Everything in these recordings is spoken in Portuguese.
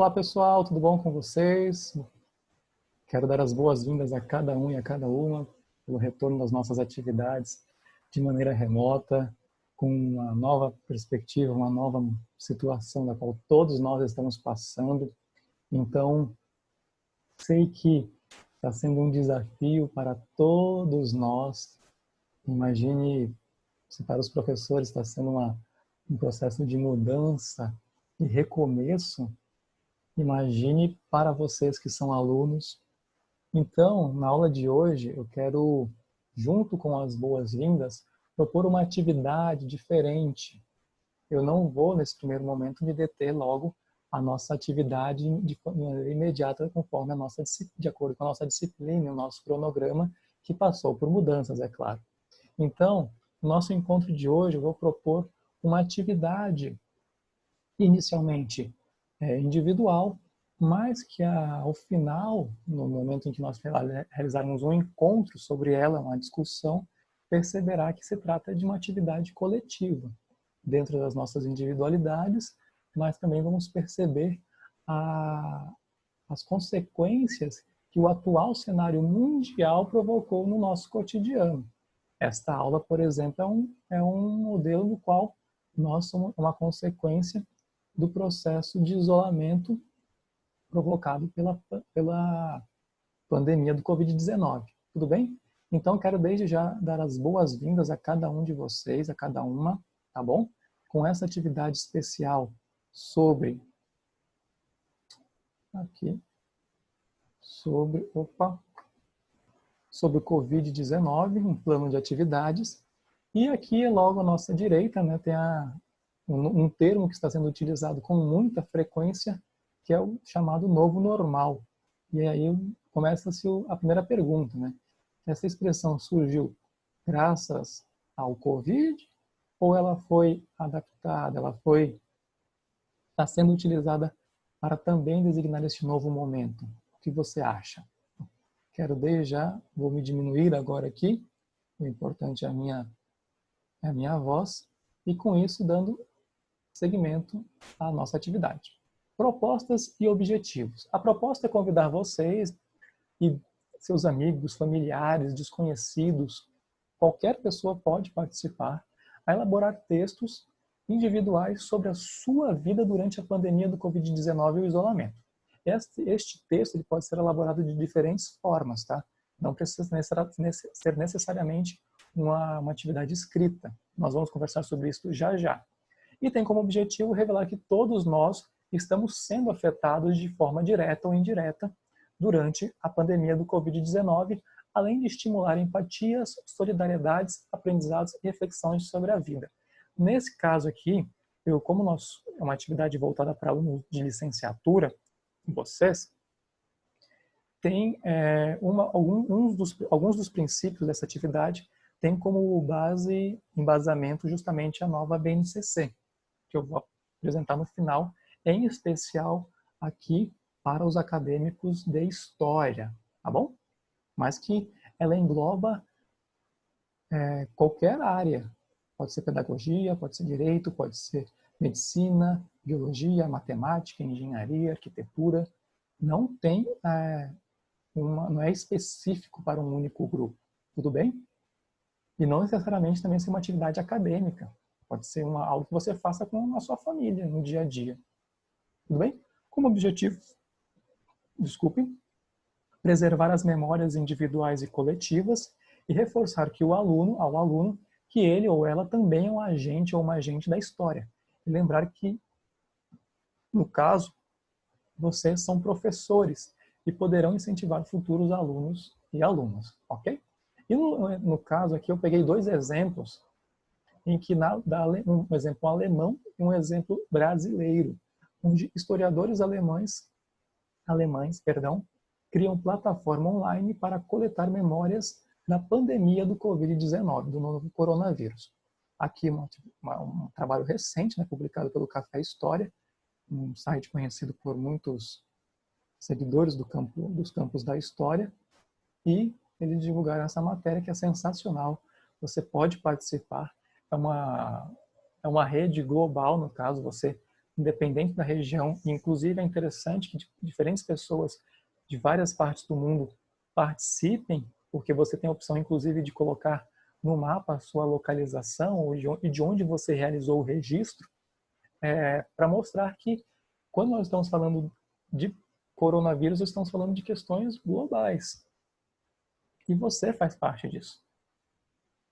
Olá pessoal, tudo bom com vocês? Quero dar as boas-vindas a cada um e a cada uma pelo retorno das nossas atividades de maneira remota, com uma nova perspectiva, uma nova situação da qual todos nós estamos passando. Então, sei que está sendo um desafio para todos nós. Imagine se para os professores está sendo um processo de mudança e recomeço. Imagine para vocês que são alunos. Então, na aula de hoje, eu quero, junto com as boas-vindas, propor uma atividade diferente. Eu não vou, nesse primeiro momento, me deter logo à nossa atividade de maneira imediata, conforme de acordo com a nossa disciplina, o nosso cronograma, que passou por mudanças, é claro. Então, no nosso encontro de hoje, eu vou propor uma atividade, inicialmente individual, mas que ao final, no momento em que nós realizarmos um encontro sobre ela, uma discussão, perceberá que se trata de uma atividade coletiva, dentro das nossas individualidades, mas também vamos perceber as consequências que o atual cenário mundial provocou no nosso cotidiano. Esta aula, por exemplo, é um modelo no qual nós somos uma consequência do processo de isolamento provocado pela pandemia do Covid-19. Tudo bem? Então, quero desde já dar as boas-vindas a cada um de vocês, a cada uma, tá bom? Com essa atividade especial sobre o Covid-19, um plano de atividades. E aqui, logo à nossa direita, né, tem um termo que está sendo utilizado com muita frequência, que é o chamado novo normal. E aí começa-se a primeira pergunta, né? Essa expressão surgiu graças ao Covid ou ela foi adaptada, está sendo utilizada para também designar este novo momento? O que você acha? Quero desde já, vou me diminuir agora aqui, o importante é a minha voz, e com isso dando seguimento à nossa atividade. Propostas e objetivos. A proposta é convidar vocês e seus amigos, familiares, desconhecidos, qualquer pessoa pode participar, a elaborar textos individuais sobre a sua vida durante a pandemia do Covid-19 e o isolamento. Este texto ele pode ser elaborado de diferentes formas, tá? Não precisa ser necessariamente uma atividade escrita. Nós vamos conversar sobre isso já já. E tem como objetivo revelar que todos nós estamos sendo afetados de forma direta ou indireta durante a pandemia do Covid-19, além de estimular empatias, solidariedades, aprendizados e reflexões sobre a vida. Nesse caso aqui, como é uma atividade voltada para alunos de licenciatura, vocês, tem alguns dos princípios dessa atividade tem como embasamento justamente a nova BNCC, que eu vou apresentar no final, em especial aqui para os acadêmicos de História, tá bom? Mas que ela engloba qualquer área. Pode ser pedagogia, pode ser direito, pode ser medicina, biologia, matemática, engenharia, arquitetura. Não tem, não é específico para um único grupo, tudo bem? E não necessariamente também ser uma atividade acadêmica. Pode ser algo que você faça com a sua família, no dia a dia. Tudo bem? Como objetivo, preservar as memórias individuais e coletivas e reforçar que ao aluno, que ele ou ela também é um agente ou uma agente da história. E lembrar que, no caso, vocês são professores e poderão incentivar futuros alunos e alunas, ok? E no caso aqui eu peguei dois exemplos em que um exemplo alemão e um exemplo brasileiro, onde historiadores alemães, criam plataforma online para coletar memórias da pandemia do Covid-19, do novo coronavírus. Aqui um trabalho recente, né, publicado pelo Café História, um site conhecido por muitos seguidores dos campos da história, e eles divulgaram essa matéria que é sensacional. Você pode participar, é uma rede global, no caso, você independente da região. E, inclusive, é interessante que diferentes pessoas de várias partes do mundo participem, porque você tem a opção, inclusive, de colocar no mapa a sua localização e de onde você realizou o registro, para mostrar que, quando nós estamos falando de coronavírus, estamos falando de questões globais. E você faz parte disso.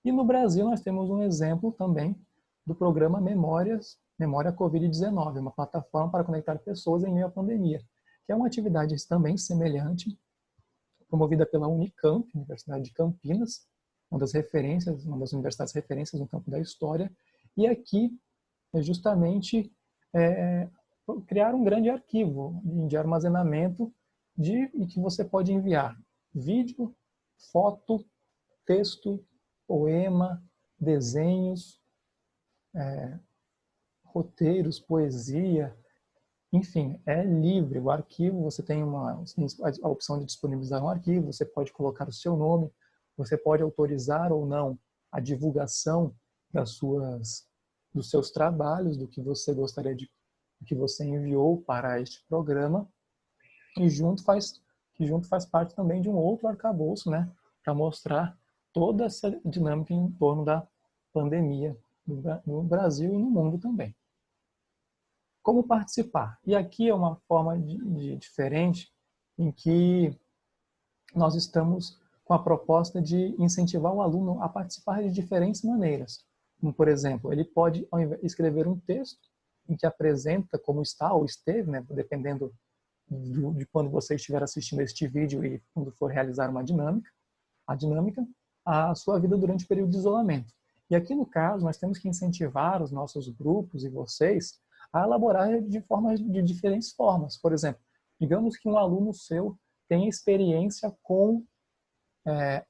E no Brasil nós temos um exemplo também do programa Memória Covid-19, uma plataforma para conectar pessoas em meio à pandemia, que é uma atividade também semelhante, promovida pela Unicamp, Universidade de Campinas, uma das universidades referências no campo da história, e aqui é justamente criar um grande arquivo de armazenamento e que você pode enviar vídeo, foto, texto, poema, desenhos, roteiros, poesia, enfim, é livre. O arquivo, você tem a opção de disponibilizar um arquivo, você pode colocar o seu nome, você pode autorizar ou não a divulgação dos seus trabalhos, do que você gostaria do que você enviou para este programa, e junto faz parte também de um outro arcabouço, né, para mostrar toda essa dinâmica em torno da pandemia no Brasil e no mundo também. Como participar? E aqui é uma forma diferente em que nós estamos com a proposta de incentivar o aluno a participar de diferentes maneiras. Como, por exemplo, ele pode escrever um texto em que apresenta como está ou esteve, né, dependendo de quando você estiver assistindo este vídeo e quando for realizar uma dinâmica, a sua vida durante o período de isolamento. E aqui no caso, nós temos que incentivar os nossos grupos e vocês a elaborar de diferentes formas. Por exemplo, digamos que um aluno seu tem experiência com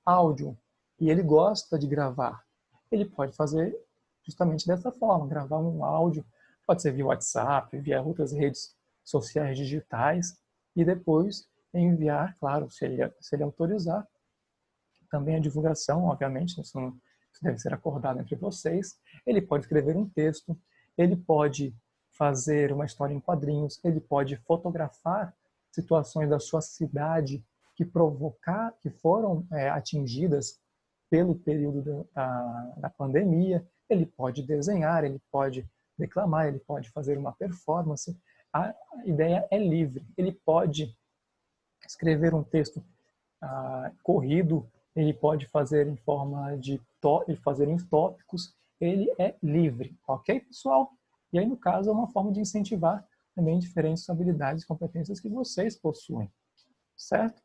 áudio e ele gosta de gravar. Ele pode fazer justamente dessa forma, gravar um áudio, pode ser via WhatsApp, via outras redes sociais digitais, e depois enviar, claro, se ele autorizar, também a divulgação, obviamente, isso deve ser acordado entre vocês. Ele pode escrever um texto, ele pode fazer uma história em quadrinhos, ele pode fotografar situações da sua cidade que foram atingidas pelo período da pandemia, ele pode desenhar, ele pode declamar, ele pode fazer uma performance. A ideia é livre. Ele pode escrever um texto corrido, ele pode fazer em forma fazer em tópicos, ele é livre, ok, pessoal? E aí, no caso, é uma forma de incentivar também diferentes habilidades e competências que vocês possuem, certo?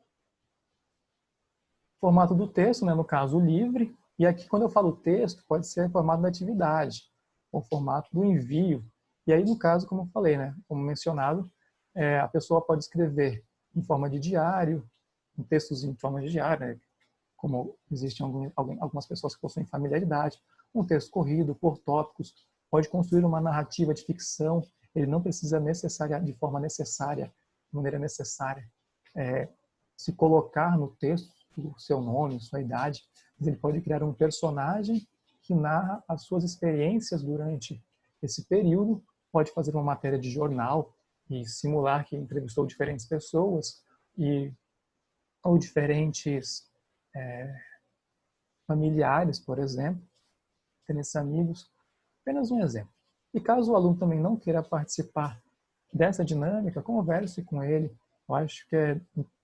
Formato do texto, né, no caso, livre, e aqui, quando eu falo texto, pode ser formato da atividade, ou formato do envio. E aí, no caso, como eu falei, né, como mencionado, a pessoa pode escrever em forma de diário, em textos em forma de diário, né, como existem algumas pessoas que possuem familiaridade, um texto corrido, por tópicos, pode construir uma narrativa de ficção, ele não precisa de maneira necessária, se colocar no texto o seu nome, sua idade, mas ele pode criar um personagem que narra as suas experiências durante esse período, pode fazer uma matéria de jornal e simular que entrevistou diferentes pessoas ou diferentes familiares, por exemplo, diferentes amigos, apenas um exemplo. E caso o aluno também não queira participar dessa dinâmica, converse com ele. Eu acho que é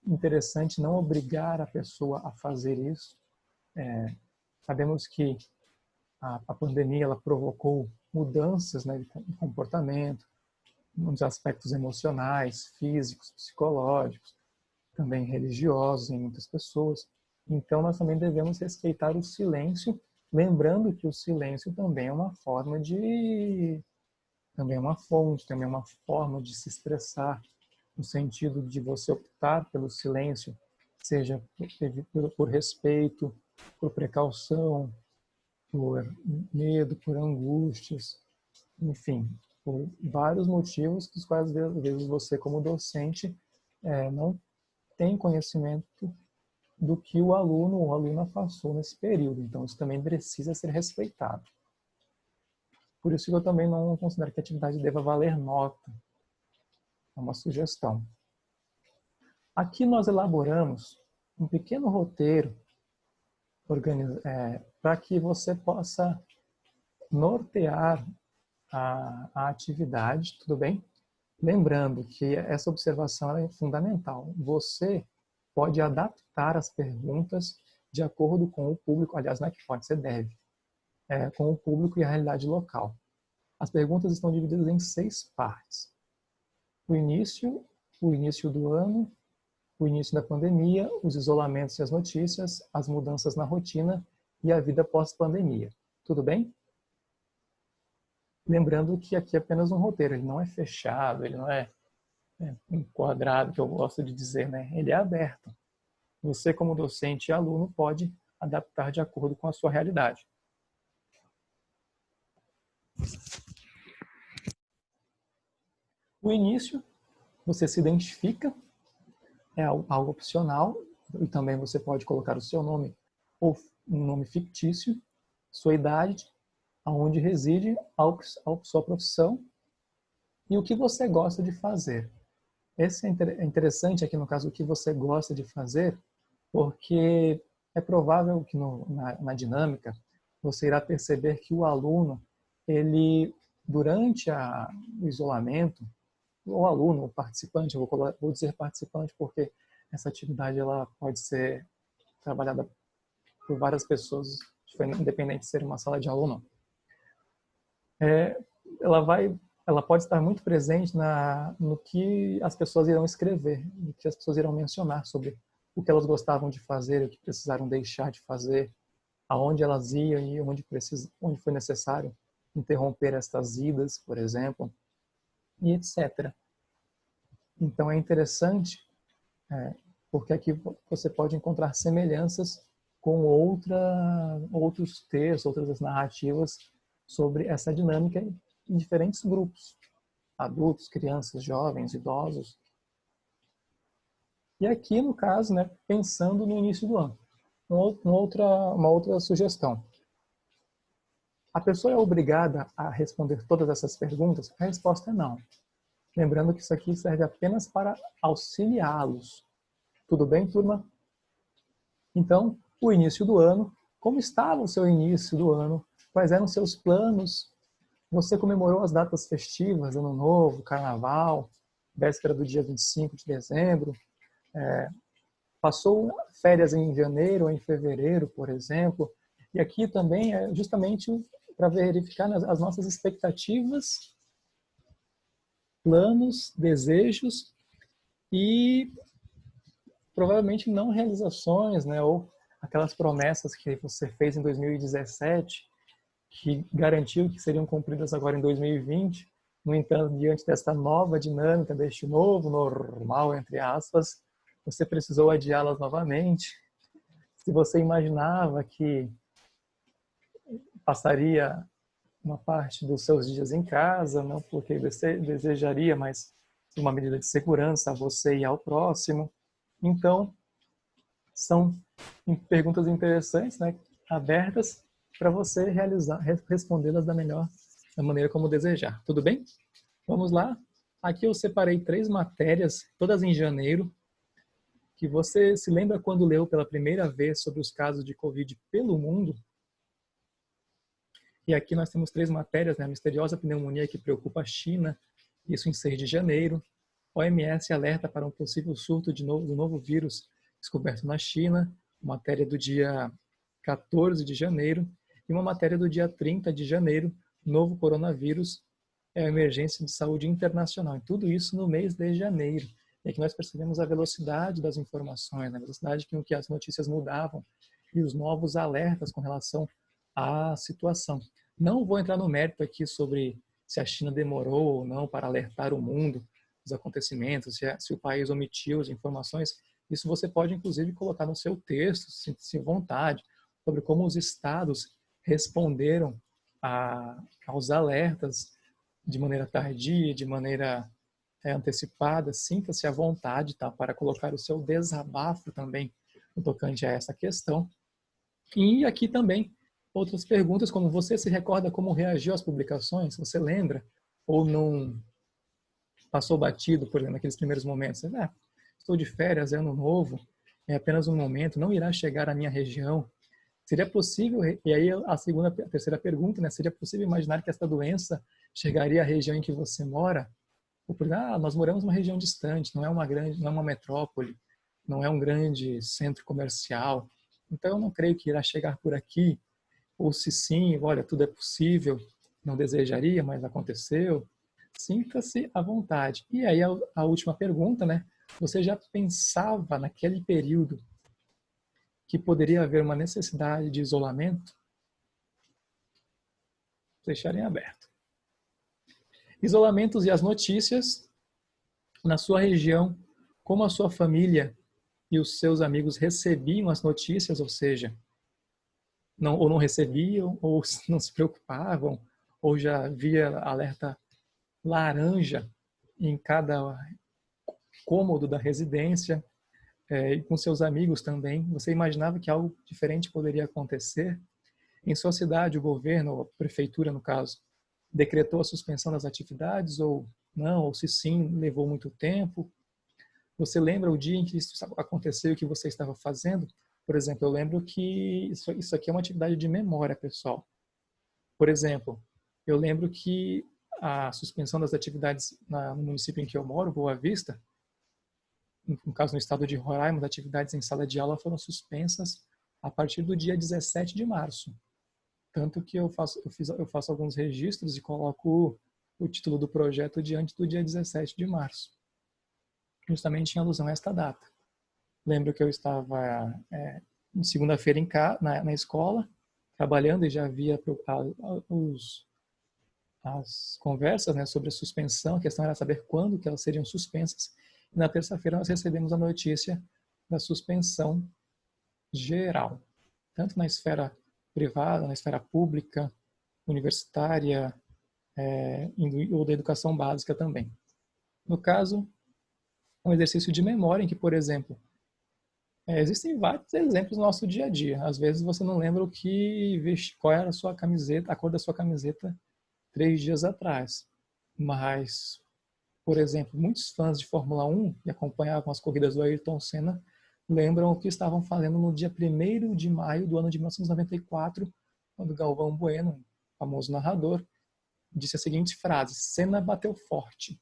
interessante não obrigar a pessoa a fazer isso. Sabemos que a pandemia ela provocou mudanças, né, de comportamento, nos aspectos emocionais, físicos, psicológicos, também religiosos em muitas pessoas. Então, nós também devemos respeitar o silêncio, lembrando que o silêncio também é uma forma também é uma fonte, também é uma forma de se expressar, no sentido de você optar pelo silêncio, seja por respeito, por precaução, por medo, por angústias, enfim, por vários motivos dos quais, às vezes, você, como docente, não tem conhecimento do que o aluno ou a aluna passou nesse período. Então, isso também precisa ser respeitado. Por isso que eu também não considero que a atividade deva valer nota. É uma sugestão. Aqui nós elaboramos um pequeno roteiro para que você possa nortear a atividade, tudo bem? Lembrando que essa observação é fundamental. Você pode adaptar as perguntas de acordo com o público, aliás, não é que pode, você deve, com o público e a realidade local. As perguntas estão divididas em 6 partes. O início do ano, o início da pandemia, os isolamentos e as notícias, as mudanças na rotina e a vida pós-pandemia. Tudo bem? Lembrando que aqui é apenas um roteiro, ele não é fechado, ele não é enquadrado, que eu gosto de dizer, né? Ele é aberto. Você, como docente e aluno, pode adaptar de acordo com a sua realidade. O início, você se identifica, é algo opcional, e também você pode colocar o seu nome ou um nome fictício, sua idade, aonde reside, a sua profissão e o que você gosta de fazer. Esse é interessante aqui no caso, o que você gosta de fazer, porque é provável que na dinâmica você irá perceber que o aluno, ele, durante o isolamento, o aluno, o participante, eu vou dizer participante porque essa atividade ela pode ser trabalhada por várias pessoas, independente de ser uma sala de aula ou não. Ela pode estar muito presente no que as pessoas irão escrever, no que as pessoas irão mencionar sobre o que elas gostavam de fazer, o que precisaram deixar de fazer, aonde elas iam e onde foi necessário interromper estas idas, por exemplo, e etc. Então é interessante, porque aqui você pode encontrar semelhanças com outros textos, outras narrativas sobre essa dinâmica em diferentes grupos, adultos, crianças, jovens, idosos. E aqui, no caso, né, pensando no início do ano, uma outra sugestão. A pessoa é obrigada a responder todas essas perguntas? A resposta é não. Lembrando que isso aqui serve apenas para auxiliá-los. Tudo bem, turma? Então, o início do ano. Como estava o seu início do ano? Quais eram os seus planos? Você comemorou as datas festivas, Ano Novo, Carnaval, véspera do dia 25 de dezembro? Passou férias em janeiro ou em fevereiro, por exemplo? E aqui também é justamente para verificar as nossas expectativas, planos, desejos e provavelmente não realizações, né? Ou aquelas promessas que você fez em 2017 que garantiu que seriam cumpridas agora em 2020. No entanto, diante desta nova dinâmica, deste novo normal, entre aspas, você precisou adiá-las novamente. Se você imaginava que passaria uma parte dos seus dias em casa, não porque desejaria, mas uma medida de segurança a você e ao próximo. Então, são perguntas interessantes, né, abertas para você respondê-las da maneira como desejar. Tudo bem? Vamos lá. Aqui eu separei 3 matérias, todas em janeiro, que você se lembra quando leu pela primeira vez sobre os casos de Covid pelo mundo? E aqui nós temos 3 matérias, né? A misteriosa pneumonia que preocupa a China, isso em 6 de janeiro. OMS alerta para um possível surto do novo vírus descoberto na China, matéria do dia 14 de janeiro, e uma matéria do dia 30 de janeiro, novo coronavírus, é a emergência de saúde internacional. E tudo isso no mês de janeiro. E aqui nós percebemos a velocidade das informações, a velocidade com que as notícias mudavam e os novos alertas com relação à situação. Não vou entrar no mérito aqui sobre se a China demorou ou não para alertar o mundo dos acontecimentos, se o país omitiu as informações. Isso você pode, inclusive, colocar no seu texto, se vontade, sobre como os estados responderam aos alertas de maneira tardia, de maneira antecipada. Sinta-se à vontade, tá, para colocar o seu desabafo também no tocante a essa questão. E aqui também Outras perguntas, como você se recorda como reagiu às publicações? Você lembra? Ou não passou batido, por exemplo, naqueles primeiros momentos? Estou de férias, é ano novo, é apenas um momento, não irá chegar à minha região. Seria possível, e aí a terceira pergunta, né? Seria possível imaginar que esta doença chegaria à região em que você mora? Ou por nós moramos numa região distante, não é uma metrópole, não é um grande centro comercial. Então eu não creio que irá chegar por aqui. Ou se sim, olha, tudo é possível, não desejaria, mas aconteceu. Sinta-se à vontade. E aí a última pergunta, né? Você já pensava naquele período que poderia haver uma necessidade de isolamento? Deixarem aberto. Isolamentos e as notícias na sua região, como a sua família e os seus amigos recebiam as notícias, ou seja, ou não recebiam, ou não se preocupavam, ou já havia alerta laranja em cada cômodo da residência, e com seus amigos também. Você imaginava que algo diferente poderia acontecer? Em sua cidade, o governo, a prefeitura no caso, decretou a suspensão das atividades ou não? Ou se sim, levou muito tempo? Você lembra o dia em que isso aconteceu e o que você estava fazendo? Por exemplo, eu lembro que isso aqui é uma atividade de memória, pessoal. Por exemplo, eu lembro que a suspensão das atividades no município em que eu moro, Boa Vista, no caso no estado de Roraima, as atividades em sala de aula foram suspensas a partir do dia 17 de março. Tanto que eu faço alguns registros e coloco o título do projeto diante do dia 17 de março, justamente em alusão a esta data. Lembro que eu estava segunda-feira na escola, trabalhando, e já havia as conversas, né, sobre a suspensão. A questão era saber quando que elas seriam suspensas. E na terça-feira nós recebemos a notícia da suspensão geral, tanto na esfera privada, na esfera pública, universitária, ou da educação básica também. No caso, um exercício de memória em que, por exemplo, existem vários exemplos no nosso dia a dia. Às vezes você não lembra qual era a sua camiseta, a cor da sua camiseta 3 dias atrás. Mas, por exemplo, muitos fãs de Fórmula 1 que acompanhavam as corridas do Ayrton Senna lembram o que estavam fazendo no dia 1º de maio do ano de 1994, quando Galvão Bueno, famoso narrador, disse a seguinte frase: Senna bateu forte.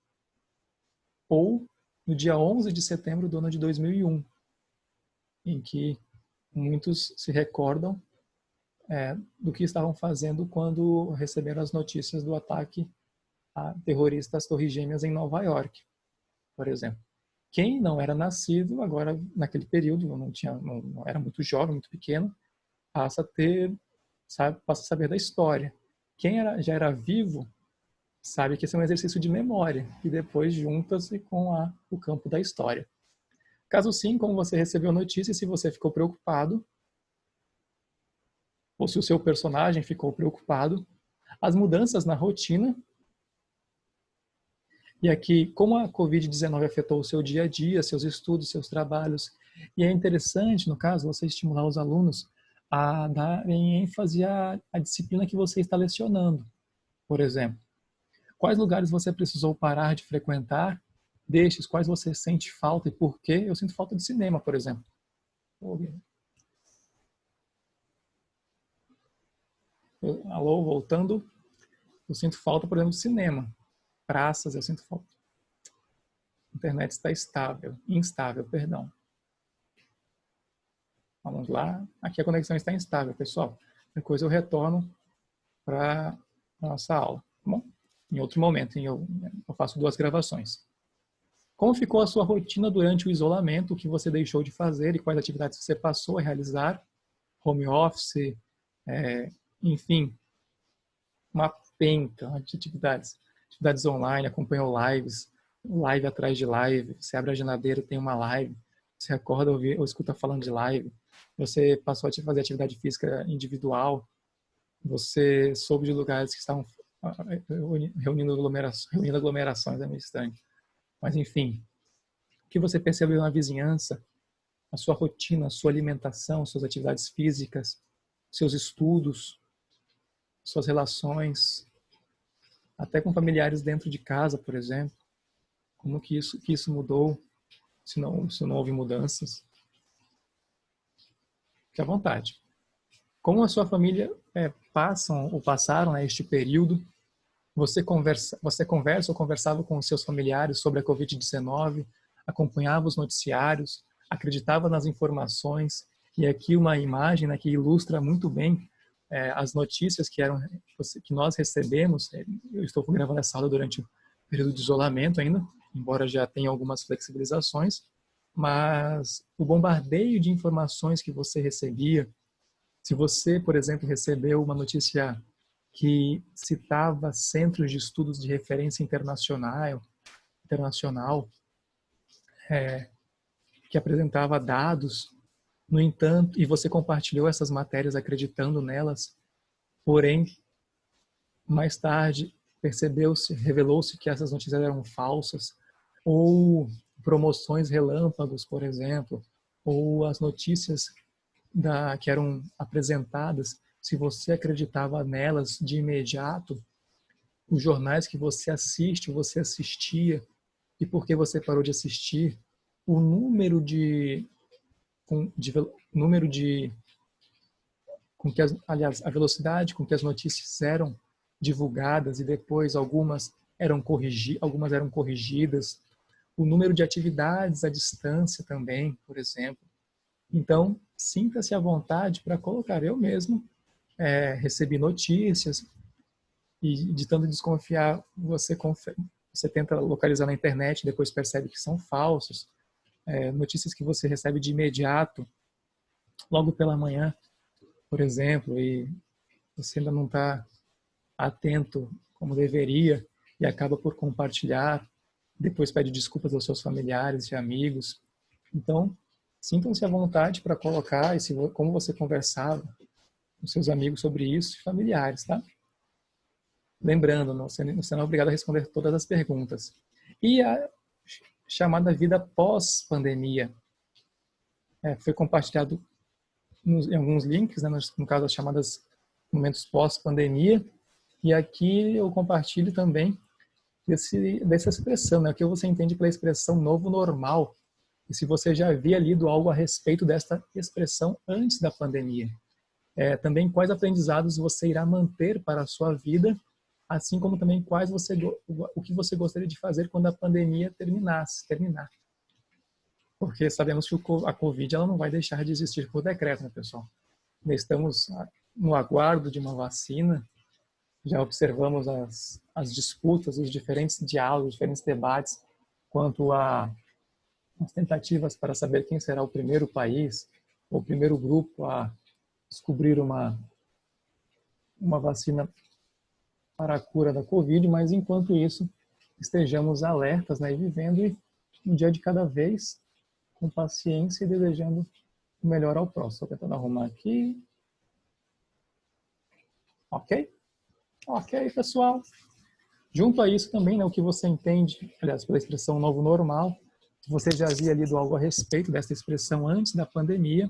Ou no dia 11 de setembro do ano de 2001, em que muitos se recordam do que estavam fazendo quando receberam as notícias do ataque a terroristas às Torres Gêmeas em Nova York, por exemplo. Quem não era nascido agora naquele período, não era muito jovem, muito pequeno, passa a saber da história. Quem já era vivo sabe que esse é um exercício de memória e depois junta-se com o campo da história. Caso sim, como você recebeu a notícia, se você ficou preocupado, ou se o seu personagem ficou preocupado, as mudanças na rotina. E aqui, como a Covid-19 afetou o seu dia a dia, seus estudos, seus trabalhos, e é interessante, no caso, você estimular os alunos a darem ênfase à disciplina que você está lecionando. Por exemplo, quais lugares você precisou parar de frequentar, destes, quais você sente falta e por quê? Eu sinto falta de cinema, por exemplo. Alô, voltando. Eu sinto falta, por exemplo, de cinema. Praças, eu sinto falta. A internet está instável, perdão. Vamos lá. Aqui a conexão está instável, pessoal. Depois eu retorno para a nossa aula. Tá bom? Em outro momento, eu faço 2 gravações. Como ficou a sua rotina durante o isolamento? O que você deixou de fazer e quais atividades você passou a realizar? Home office, enfim, uma penca de atividades. Atividades online, acompanhou lives, live atrás de live. Você abre a geladeira, tem uma live. Você acorda ou escuta falando de live. Você passou a fazer atividade física individual. Você soube de lugares que estavam reunindo aglomerações, é meio estranho. Mas, enfim, o que você percebeu na vizinhança, a sua rotina, a sua alimentação, suas atividades físicas, seus estudos, suas relações, até com familiares dentro de casa, por exemplo. Como que isso mudou, se não houve mudanças. Fique à vontade. Como a sua família passaram, né, este período? Você conversa ou conversava com os seus familiares sobre a Covid-19, acompanhava os noticiários, acreditava nas informações, e aqui uma imagem, né, que ilustra muito bem as notícias que nós recebemos. Eu estou gravando essa aula durante o período de isolamento ainda, embora já tenha algumas flexibilizações, mas o bombardeio de informações que você recebia, se você, por exemplo, recebeu uma notícia que citava centros de estudos de referência internacional, que apresentava dados, no entanto, e você compartilhou essas matérias acreditando nelas, porém, mais tarde revelou-se que essas notícias eram falsas, ou promoções relâmpagos, por exemplo, ou as notícias que eram apresentadas, se você acreditava nelas de imediato, os jornais que você assistia, e por que você parou de assistir, o número aliás, a velocidade com que as notícias eram divulgadas e depois algumas eram corrigidas, o número de atividades à distância também, por exemplo. Então, sinta-se à vontade para colocar. Eu mesmo recebi notícias e, de tanto desconfiar, você tenta localizar na internet, depois percebe que são falsos. Notícias que você recebe de imediato, logo pela manhã, por exemplo, e você ainda não está atento como deveria e acaba por compartilhar, depois pede desculpas aos seus familiares e amigos. Então, sintam-se à vontade para colocar como você conversava com seus amigos sobre isso e familiares, tá? Lembrando, você não é obrigado a responder todas as perguntas. E a chamada vida pós-pandemia. Foi compartilhado em alguns links, né, no caso as chamadas momentos pós-pandemia, e aqui eu compartilho também dessa expressão, né, o que você entende pela expressão novo normal, e se você já havia lido algo a respeito desta expressão antes da pandemia. Também quais aprendizados você irá manter para a sua vida, assim como também o que você gostaria de fazer quando a pandemia terminar. Porque sabemos que a Covid ela não vai deixar de existir por decreto, né, pessoal? Estamos no aguardo de uma vacina, já observamos as disputas, os diferentes diálogos, os diferentes debates quanto às tentativas para saber quem será o primeiro país, ou o primeiro grupo a descobrir uma vacina para a cura da Covid, mas enquanto isso, estejamos alertas, né, e vivendo um dia de cada vez, com paciência e desejando o melhor ao próximo. Estou tentando arrumar aqui. Ok? Ok, pessoal. Junto a isso também, né, o que você entende, aliás, pela expressão novo normal, se você já havia lido algo a respeito dessa expressão antes da pandemia,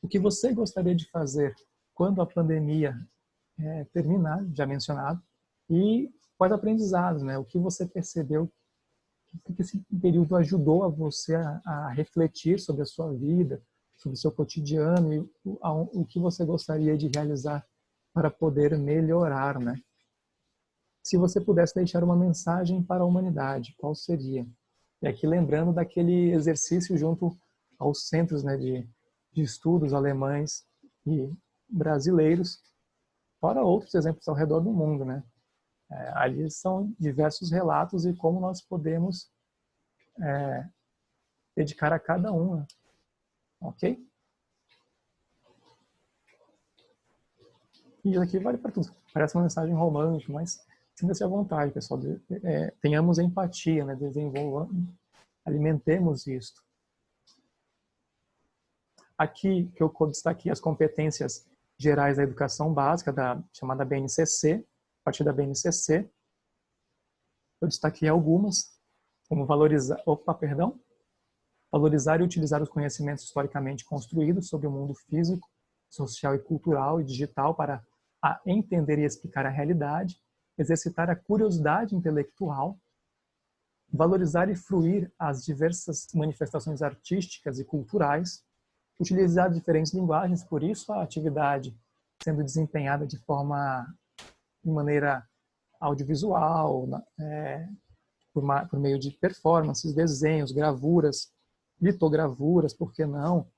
o que você gostaria de fazer quando a pandemia terminar, já mencionado, e quais aprendizados, né, o que você percebeu, o que esse período ajudou a você a refletir sobre a sua vida, sobre o seu cotidiano e o que você gostaria de realizar para poder melhorar, né? Se você pudesse deixar uma mensagem para a humanidade, qual seria? E aqui lembrando daquele exercício junto aos centros, né, de estudos alemães e brasileiros, fora outros exemplos ao redor do mundo, né? Ali são diversos relatos e como nós podemos dedicar a cada um, né? Ok? E isso aqui vale para tudo. Parece uma mensagem romântica, mas sinta-se à vontade, pessoal. Tenhamos empatia, né? Alimentemos isto. Aqui que eu destaquei as competências gerais da educação básica, chamada BNCC, a partir da BNCC. Eu destaquei algumas, como valorizar e utilizar os conhecimentos historicamente construídos sobre o mundo físico, social e cultural e digital para a entender e explicar a realidade, exercitar a curiosidade intelectual, valorizar e fruir as diversas manifestações artísticas e culturais, utilizar diferentes linguagens, por isso a atividade sendo desempenhada de maneira audiovisual, por meio de performances, desenhos, gravuras, litogravuras, por que não,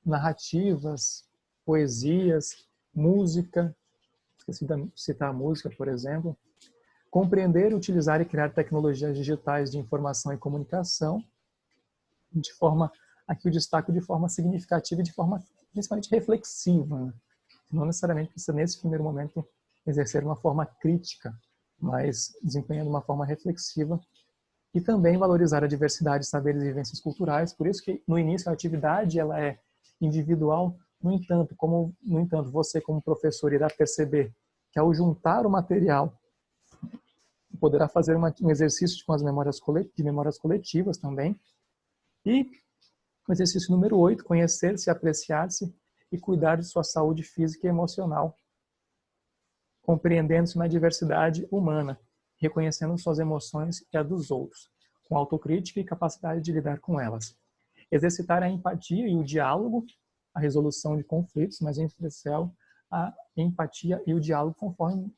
narrativas, poesias, música, esqueci de citar a música, por exemplo, compreender, utilizar e criar tecnologias digitais de informação e comunicação, de forma, aqui eu destaco de forma significativa e de forma principalmente reflexiva, né? Não necessariamente precisa, nesse primeiro momento, exercer uma forma crítica, mas desempenhando uma forma reflexiva, e também valorizar a diversidade de saberes e vivências culturais. Por isso que, no início, a atividade ela é individual. No entanto, você, como professor, irá perceber que, ao juntar o material, poderá fazer um exercício com as memórias coletivas também. E o exercício número 8, conhecer-se, apreciar-se e cuidar de sua saúde física e emocional, compreendendo-se na diversidade humana, reconhecendo suas emoções e a dos outros, com autocrítica e capacidade de lidar com elas. Exercitar a empatia e o diálogo, a resolução de conflitos, mas em especial a empatia e o diálogo como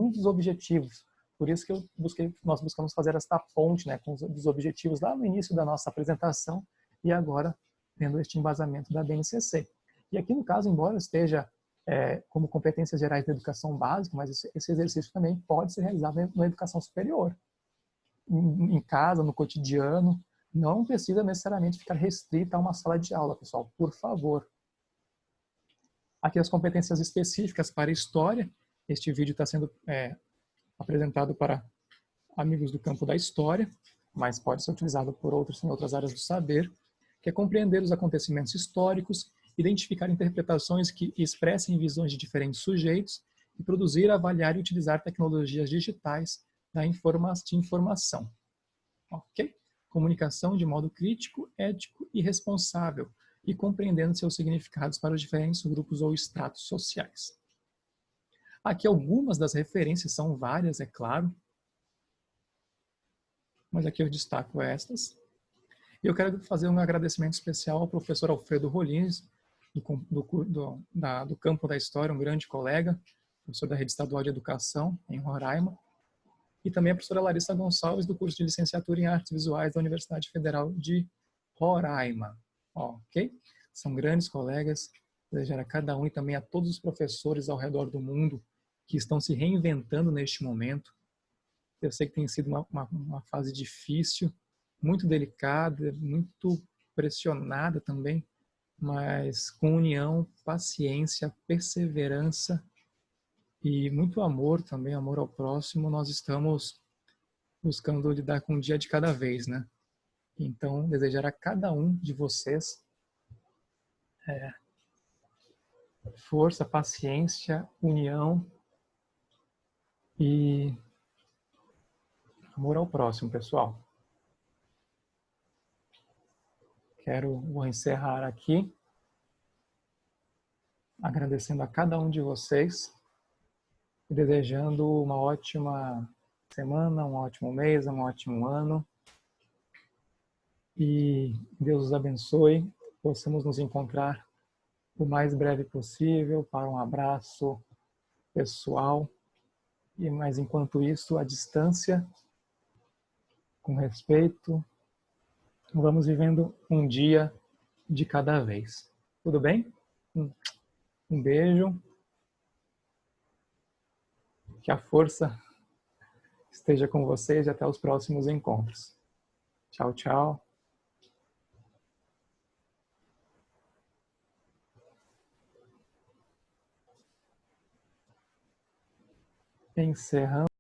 um dos objetivos. Por isso que nós buscamos fazer esta ponte, né, com os objetivos lá no início da nossa apresentação e agora tendo este embasamento da BNCC. E aqui no caso, embora esteja como competências gerais da educação básica, mas esse exercício também pode ser realizado na educação superior, em casa, no cotidiano. Não precisa necessariamente ficar restrita a uma sala de aula, pessoal, por favor. Aqui as competências específicas para história. Este vídeo está sendo apresentado para amigos do campo da história, mas pode ser utilizado por outros em outras áreas do saber, que é compreender os acontecimentos históricos, identificar interpretações que expressem visões de diferentes sujeitos e produzir, avaliar e utilizar tecnologias digitais de informação. Ok? Comunicação de modo crítico, ético e responsável, e compreendendo seus significados para os diferentes grupos ou estratos sociais. Aqui algumas das referências, são várias, é claro, mas aqui eu destaco estas. E eu quero fazer um agradecimento especial ao professor Alfredo Rolins, do campo da história, um grande colega, professor da Rede Estadual de Educação, em Roraima, e também a professora Larissa Gonçalves, do curso de Licenciatura em Artes Visuais da Universidade Federal de Roraima. Ok? São grandes colegas, desejar a cada um e também a todos os professores ao redor do mundo que estão se reinventando neste momento. Eu sei que tem sido uma fase difícil, muito delicada, muito pressionada também, mas com união, paciência, perseverança e muito amor também, amor ao próximo, nós estamos buscando lidar com um dia de cada vez, né? Então, desejar a cada um de vocês força, paciência, união e amor ao próximo, pessoal. Vou encerrar aqui, agradecendo a cada um de vocês e desejando uma ótima semana, um ótimo mês, um ótimo ano. E Deus os abençoe, possamos nos encontrar o mais breve possível para um abraço pessoal. Mas enquanto isso, à distância, com respeito, vamos vivendo um dia de cada vez. Tudo bem? Um beijo. Que a força esteja com vocês e até os próximos encontros. Tchau, tchau. Encerrando.